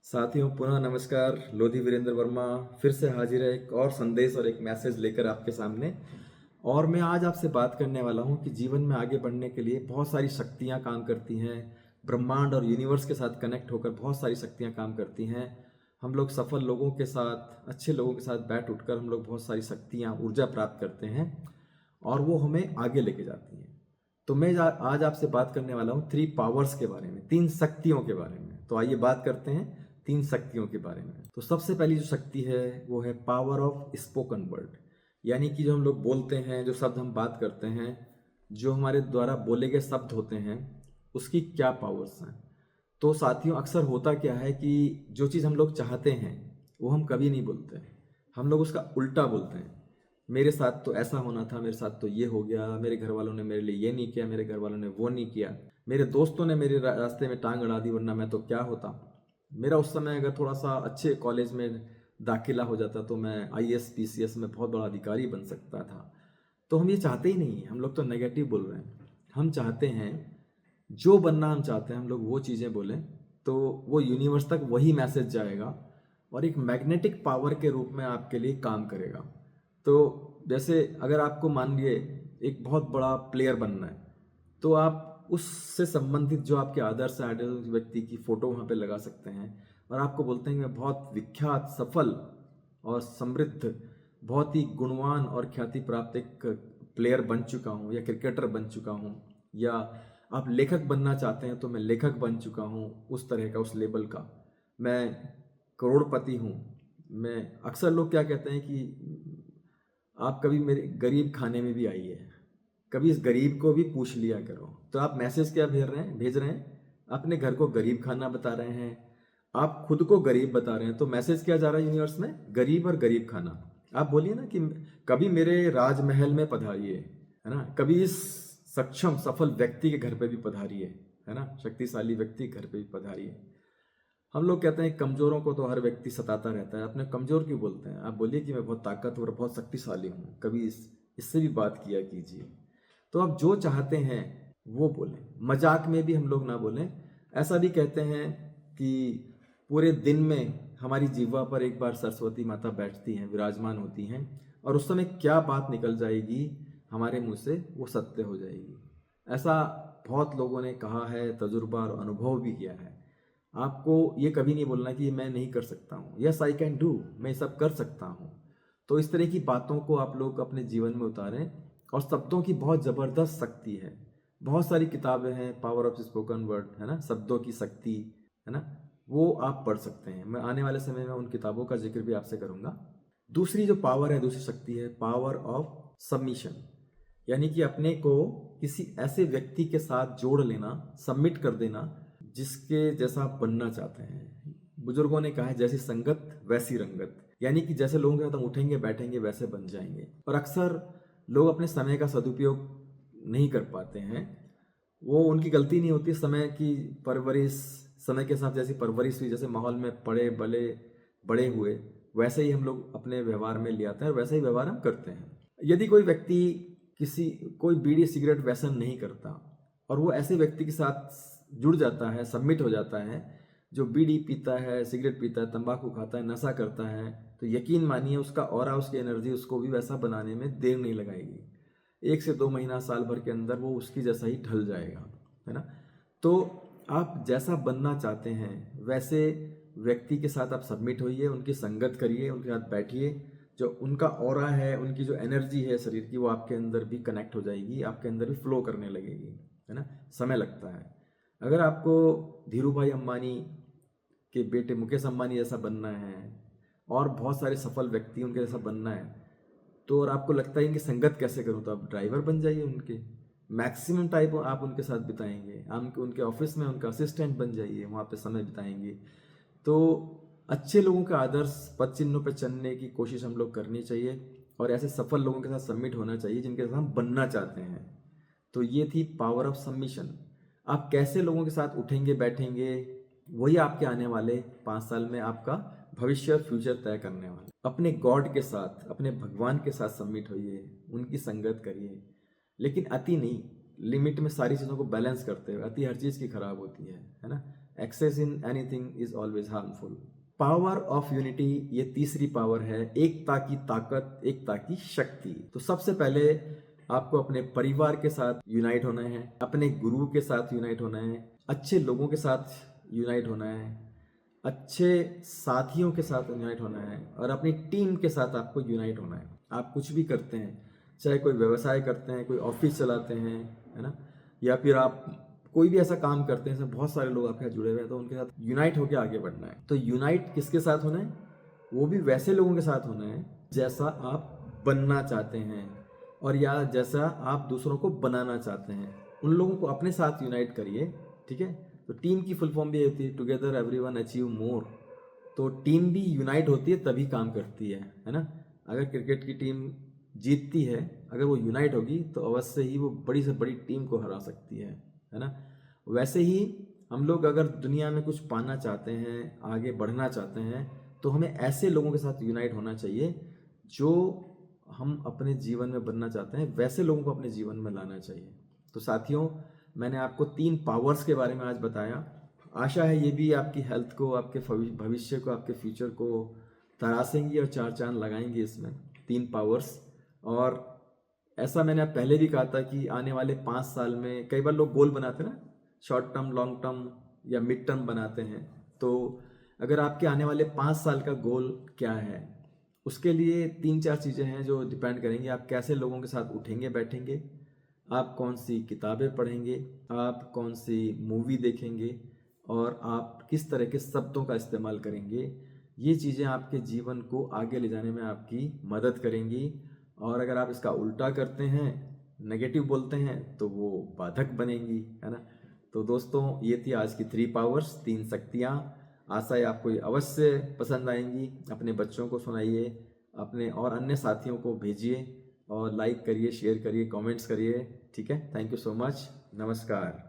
साथियों पुनः नमस्कार। लोधी वीरेंद्र वर्मा फिर से हाजिर है एक और संदेश और एक मैसेज लेकर आपके सामने। और मैं आज आपसे बात करने वाला हूं कि जीवन में आगे बढ़ने के लिए बहुत सारी शक्तियां काम करती हैं। ब्रह्मांड और यूनिवर्स के साथ कनेक्ट होकर बहुत सारी शक्तियां काम करती हैं। हम लोग सफल लोगों के साथ, अच्छे लोगों के साथ बैठ उठकर हम लोग बहुत सारी शक्तियां, ऊर्जा प्राप्त करते हैं और वो हमें आगे लेके जाती हैं। तो मैं आज आपसे बात करने वाला हूँ 3 पावर्स के बारे में, 3 शक्तियों के बारे में। तो आइए बात करते हैं 3 शक्तियों के बारे में। तो सबसे पहली जो शक्ति है वो है पावर ऑफ स्पोकन वर्ड, यानी कि जो हम लोग बोलते हैं, जो शब्द हम बात करते हैं, जो हमारे द्वारा बोले गए शब्द होते हैं, उसकी क्या पावर्स हैं। तो साथियों, अक्सर होता क्या है कि जो चीज़ हम लोग चाहते हैं वो हम कभी नहीं बोलते, हम लोग उसका उल्टा बोलते हैं। मेरे साथ तो ऐसा होना था, मेरे साथ तो ये हो गया, मेरे घर वालों ने मेरे लिए ये नहीं किया, मेरे घर वालों ने वो नहीं किया, मेरे दोस्तों ने मेरे रास्ते में टांग अड़ा दी, वरना मैं तो क्या होता। मेरा उस समय अगर थोड़ा सा अच्छे कॉलेज में दाखिला हो जाता तो मैं आईएएस पीसीएस में बहुत बड़ा अधिकारी बन सकता था। तो हम ये चाहते ही नहीं, हम लोग तो नेगेटिव बोल रहे हैं। हम चाहते हैं, जो बनना हम चाहते हैं हम लोग वो चीज़ें बोलें, तो वो यूनिवर्स तक वही मैसेज जाएगा और एक मैग्नेटिक पावर के रूप में आपके लिए काम करेगा। तो जैसे अगर आपको मान लिए एक बहुत बड़ा प्लेयर बनना है, तो आप उससे संबंधित जो आपके आदर्श आइडल व्यक्ति की फोटो वहाँ पे लगा सकते हैं और आपको बोलते हैं कि मैं बहुत विख्यात, सफल और समृद्ध, बहुत ही गुणवान और ख्याति प्राप्त एक प्लेयर बन चुका हूँ या क्रिकेटर बन चुका हूँ। या आप लेखक बनना चाहते हैं तो मैं लेखक बन चुका हूँ, उस तरह का, उस लेवल का। मैं करोड़पति हूँ। मैं अक्सर लोग क्या कहते हैं कि आप कभी मेरे गरीब खाने में भी आइए, कभी इस गरीब को भी पूछ लिया करो। तो आप मैसेज क्या भेज रहे हैं अपने घर को गरीब खाना बता रहे हैं, आप खुद को गरीब बता रहे हैं। तो मैसेज क्या जा रहा है यूनिवर्स में? गरीब और गरीब खाना। आप बोलिए ना कि कभी मेरे राजमहल में पधारिए, है ना, कभी इस सक्षम सफल व्यक्ति के घर पे भी पधारिए, है ना, शक्तिशाली व्यक्ति के घर पे भी पधारिए। हम लोग कहते हैं कमजोरों को तो हर व्यक्ति सताता रहता है, अपने कमजोर क्यों बोलते हैं? आप बोलिए कि मैं बहुत ताकतवर, बहुत शक्तिशाली हूँ, कभी इससे भी बात किया कीजिए। तो आप जो चाहते हैं वो बोलें, मजाक में भी हम लोग ना बोलें। ऐसा भी कहते हैं कि पूरे दिन में हमारी जीवा पर एक बार सरस्वती माता बैठती हैं, विराजमान होती हैं, और उस समय क्या बात निकल जाएगी हमारे मुंह से वो सत्य हो जाएगी। ऐसा बहुत लोगों ने कहा है, तजुर्बा और अनुभव भी किया है। आपको ये कभी नहीं बोलना कि मैं नहीं कर सकता हूँ। यस आई कैन डू, मैं सब कर सकता हूँ। तो इस तरह की बातों को आप लोग अपने जीवन में उतारें। और शब्दों की बहुत ज़बरदस्त शक्ति है। बहुत सारी किताबें हैं, पावर ऑफ स्पोकन वर्ड, है ना, शब्दों की शक्ति, है ना, वो आप पढ़ सकते हैं। मैं आने वाले समय में उन किताबों का जिक्र भी आपसे करूँगा। दूसरी जो पावर है, दूसरी शक्ति है पावर ऑफ सबमिशन, यानी कि अपने को किसी ऐसे व्यक्ति के साथ जोड़ लेना, सबमिट कर देना जिसके जैसा आप बनना चाहते हैं। बुजुर्गों ने कहा है, जैसी संगत वैसी रंगत, यानी कि जैसे लोगों के साथ हम उठेंगे बैठेंगे वैसे बन जाएंगे। और अक्सर लोग अपने समय का सदुपयोग नहीं कर पाते हैं। वो उनकी गलती नहीं होती, समय की परवरिश, समय के साथ जैसी परवरिश हुई, जैसे माहौल में पड़े बले बड़े हुए, वैसे ही हम लोग अपने व्यवहार में ले आते हैं और वैसे ही व्यवहार हम करते हैं। यदि कोई व्यक्ति कोई बीड़ी सिगरेट व्यसन नहीं करता और वो ऐसे व्यक्ति के साथ जुड़ जाता है, सबमिट हो जाता है, जो बीड़ी पीता है, सिगरेट पीता है, तंबाकू खाता है, नशा करता है, तो यकीन मानिए उसका ऑरा, उसकी एनर्जी उसको भी वैसा बनाने में देर नहीं लगाएगी। 1 से 2 महीना, साल भर के अंदर वो उसकी जैसा ही ढल जाएगा, है ना। तो आप जैसा बनना चाहते हैं वैसे व्यक्ति के साथ आप सबमिट होइए, उनकी संगत करिए, उनके साथ बैठिए। जो उनका ऑरा है, उनकी जो एनर्जी है शरीर की, वो आपके अंदर भी कनेक्ट हो जाएगी, आपके अंदर भी फ्लो करने लगेगी, है ना। समय लगता है। अगर आपको धीरू भाई अंबानी के बेटे मुकेश अंबानी जैसा बनना है और बहुत सारे सफल व्यक्ति उनके जैसा बनना है, तो और आपको लगता है इनकी संगत कैसे करूं, तो आप ड्राइवर बन जाइए उनके। मैक्सिमम टाइम आप उनके साथ बिताएंगे, आप उनके ऑफिस में उनका असिस्टेंट बन जाइए, वहाँ पे समय बिताएंगे। तो अच्छे लोगों के आदर्श पद चिन्हों पर चलने की कोशिश हम लोग करनी चाहिए और ऐसे सफल लोगों के साथ सबमिट होना चाहिए जिनके साथ हम बनना चाहते हैं। तो ये थी पावर ऑफ सबमिशन। आप कैसे लोगों के साथ उठेंगे बैठेंगे, वही आपके आने वाले 5 साल में आपका भविष्य और फ्यूचर तय करने वाला। अपने गॉड के साथ, अपने भगवान के साथ सबमिट होइए, उनकी संगत करिए, लेकिन अति नहीं, लिमिट में सारी चीज़ों को बैलेंस करते हुए। अति हर चीज़ की खराब होती है ना। Excess in anything is always harmful. Power of unity, ये तीसरी पावर है, एकता की ताकत, एकता की शक्ति। तो सबसे पहले आपको अपने परिवार के साथ यूनाइट होना है, अपने गुरु के साथ यूनाइट होना है, अच्छे लोगों के साथ यूनाइट होना है, अच्छे साथियों के साथ यूनाइट होना है, और अपनी टीम के साथ आपको यूनाइट होना है। आप कुछ भी करते हैं, चाहे कोई व्यवसाय करते हैं, कोई ऑफिस चलाते हैं, है ना, या फिर आप कोई भी ऐसा काम करते हैं, बहुत सारे लोग आपके साथ जुड़े हुए हैं, तो उनके साथ यूनाइट होकर आगे बढ़ना है। तो यूनाइट किसके साथ होना है? वो भी वैसे लोगों के साथ होना है जैसा आप बनना चाहते हैं, और या जैसा आप दूसरों को बनाना चाहते हैं। उन लोगों को अपने साथ यूनाइट करिए, ठीक है। तो टीम की फुल फॉर्म भी होती है टुगेदर एवरीवन अचीव मोर। तो टीम भी यूनाइट होती है तभी काम करती है ना। अगर क्रिकेट की टीम जीतती है, अगर वो यूनाइट होगी तो अवश्य ही वो बड़ी से बड़ी टीम को हरा सकती है ना। वैसे ही हम लोग अगर दुनिया में कुछ पाना चाहते हैं, आगे बढ़ना चाहते हैं, तो हमें ऐसे लोगों के साथ यूनाइट होना चाहिए जो हम अपने जीवन में बनना चाहते हैं, वैसे लोगों को अपने जीवन में लाना चाहिए। तो साथियों, मैंने आपको 3 पावर्स के बारे में आज बताया। आशा है ये भी आपकी हेल्थ को, आपके भविष्य को, आपके फ्यूचर को तराशेंगी और 4 चांद लगाएंगी इसमें 3 पावर्स। और ऐसा मैंने पहले भी कहा था कि आने वाले 5 साल में कई बार लोग गोल बनाते हैं ना, शॉर्ट टर्म, लॉन्ग टर्म या मिड टर्म बनाते हैं। तो अगर आपके आने वाले 5 साल का गोल क्या है, उसके लिए 3-4 चीज़ें हैं जो डिपेंड करेंगी। आप कैसे लोगों के साथ उठेंगे बैठेंगे, आप कौन सी किताबें पढ़ेंगे, आप कौन सी मूवी देखेंगे, और आप किस तरह के शब्दों का इस्तेमाल करेंगे। ये चीज़ें आपके जीवन को आगे ले जाने में आपकी मदद करेंगी। और अगर आप इसका उल्टा करते हैं, नेगेटिव बोलते हैं, तो वो बाधक बनेंगी, है ना। तो दोस्तों, ये थी आज की 3 पावर्स, 3 शक्तियाँ। आशा है आपको ये अवश्य पसंद आएंगी। अपने बच्चों को सुनाइए, अपने और अन्य साथियों को भेजिए, और लाइक करिए, शेयर करिए, कमेंट्स करिए, ठीक है। Thank you so much. नमस्कार।